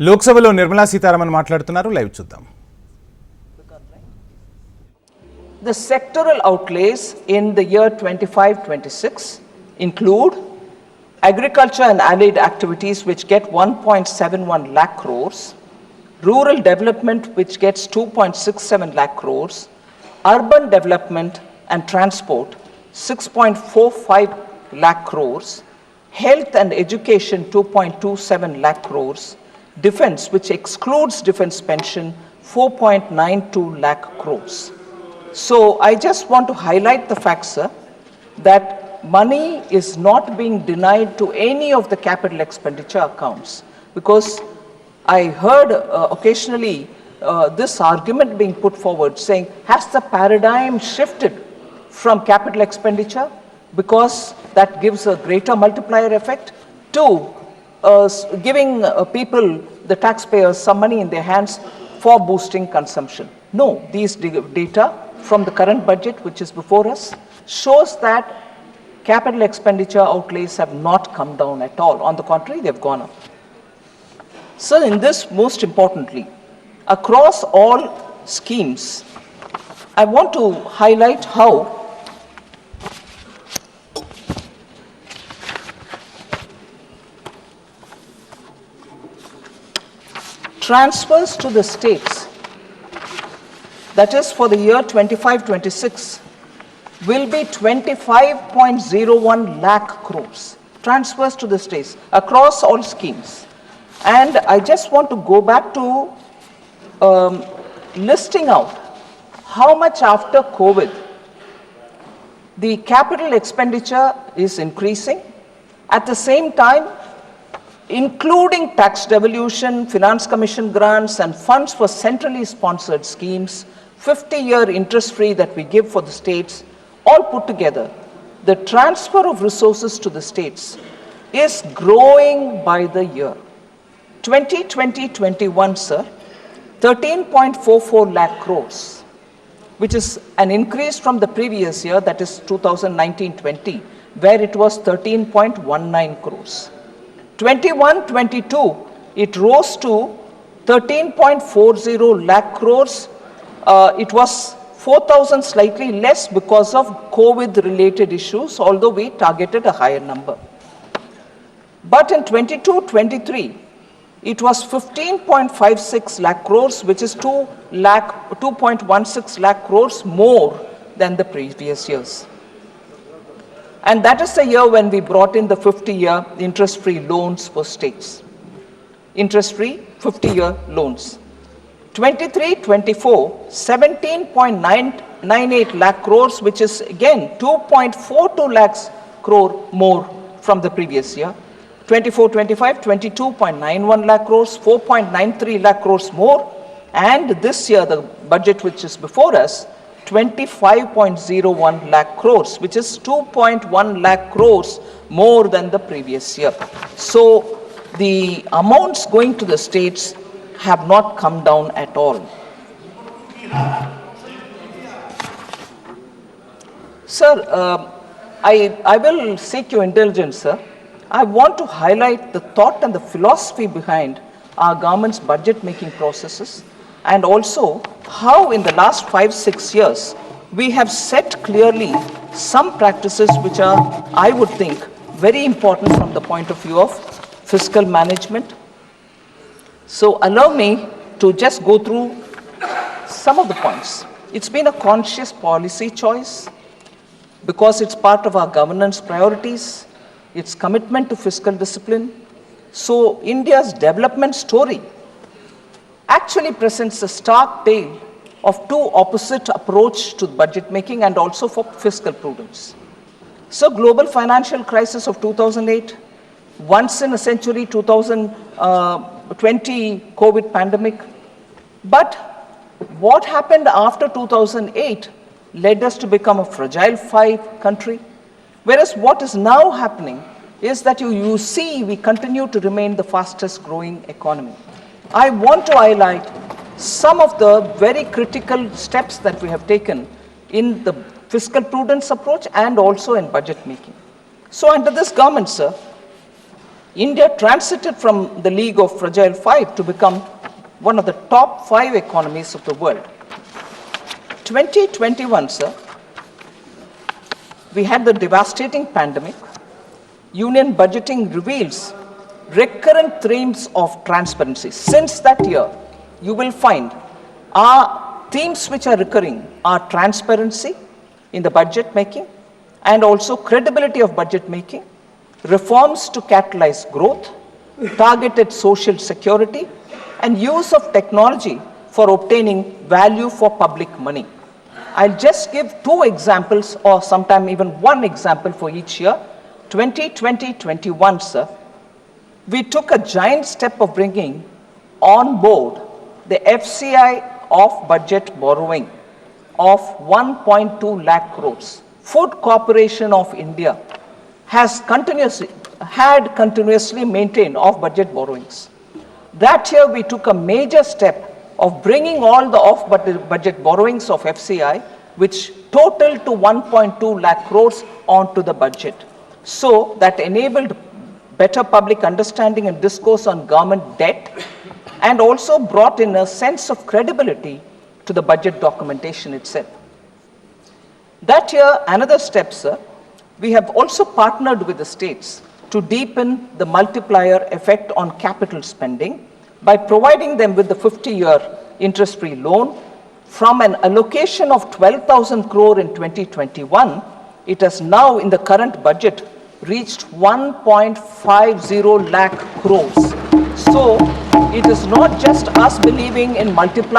లోక్సభలో నిర్మలా సీతారామన్ మాట్లాడుతున్నారు. లైవ్ చూద్దాం. The sectoral outlays in the year 25-26 include agriculture and allied activities, which get 1.71 lakh crores, rural development, which gets 2.67 lakh crores, urban development and transport 6.45 lakh crores, health and education 2.27 lakh crores, defense, which excludes defense pension, 4.92 lakh crores. So I just want to highlight the fact, sir, that money is not being denied to any of the capital expenditure accounts, because I heard occasionally this argument being put forward saying, has the paradigm shifted from capital expenditure because that gives a greater multiplier effect to giving people, the taxpayers, some money in their hands for boosting consumption? No, these data from the current budget, which is before us, shows that capital expenditure outlays have not come down at all. On the contrary, they've gone up. So in this, most importantly, across all schemes, I want to highlight how transfers to the states, that is for the year 25-26, will be 25.01 lakh crores. Transfers to the states across all schemes. And I just want to go back to listing out how much after COVID the capital expenditure is increasing. At the same time, including tax devolution, finance commission grants and funds for centrally sponsored schemes, 50-year interest-free that we give for the states, all put together, the transfer of resources to the states is growing by the year. 2020-21, sir, 13.44 lakh crores, which is an increase from the previous year, that is 2019-20, where it was 13.19 crores. 21-22, it rose to 13.40 lakh crores. It was 4,000 slightly less because of COVID-related issues, although we targeted a higher number. But in 22-23, it was 15.56 lakh crores, which is 2.16 lakh crores more than the previous years. And that is the year when we brought in the 50-year interest-free loans for states. Interest-free 50-year loans. 23-24, 17.98 lakh crores, which is again 2.42 lakhs crore more from the previous year. 24-25, 22.91 lakh crores, 4.93 lakh crores more. And this year, the budget which is before us, 25.01 lakh crores, which is 2.1 lakh crores more than the previous year. So the amounts going to the states have not come down at all. Sir, I will seek your indulgence, sir. I want to highlight the thought and the philosophy behind our government's budget making processes, and also how in the last 5-6 years we have set clearly some practices which are, I would think, very important from the point of view of fiscal management. So allow me to just go through some of the points. It's been a conscious policy choice because it's part of our governance priorities, its commitment to fiscal discipline. So India's development story actually presents a stark tale of two opposite approach to budget making and also for fiscal prudence. So global financial crisis of 2008, once in a century 2020 COVID pandemic. But what happened after 2008 led us to become a fragile country, whereas what is now happening is that you see we continue to remain the fastest growing economy. I want to highlight some of the very critical steps that we have taken in the fiscal prudence approach and also in budget making. So under this government, sir, India transited from the league of fragile five to become one of the top 5 economies of the world. 2021, sir, we had the devastating pandemic. Union budgeting reveals recurrent themes of transparency. Since that year, you will find our themes which are recurring are transparency in the budget making and also credibility of budget making, reforms to catalyze growth, targeted social security, and use of technology for obtaining value for public money. I'll just give 2 examples or sometime even 1 example for each year. 2020-21, sir, we took a giant step of bringing on board the FCI off-budget borrowing of 1.2 lakh crores. Food Corporation of India had continuously maintained off-budget borrowings. That year we took a major step of bringing all the off-budget borrowings of FCI, which totaled to 1.2 lakh crores onto the budget. So that enabled better public understanding and discourse on government debt and also brought in a sense of credibility to the budget documentation itself. That year, another step, sir, we have also partnered with the states to deepen the multiplier effect on capital spending by providing them with the 50-year interest-free loan. From an allocation of 12,000 crore in 2021, it has now in the current budget reached 1.50 lakh crores. So it is not just us believing in multiplier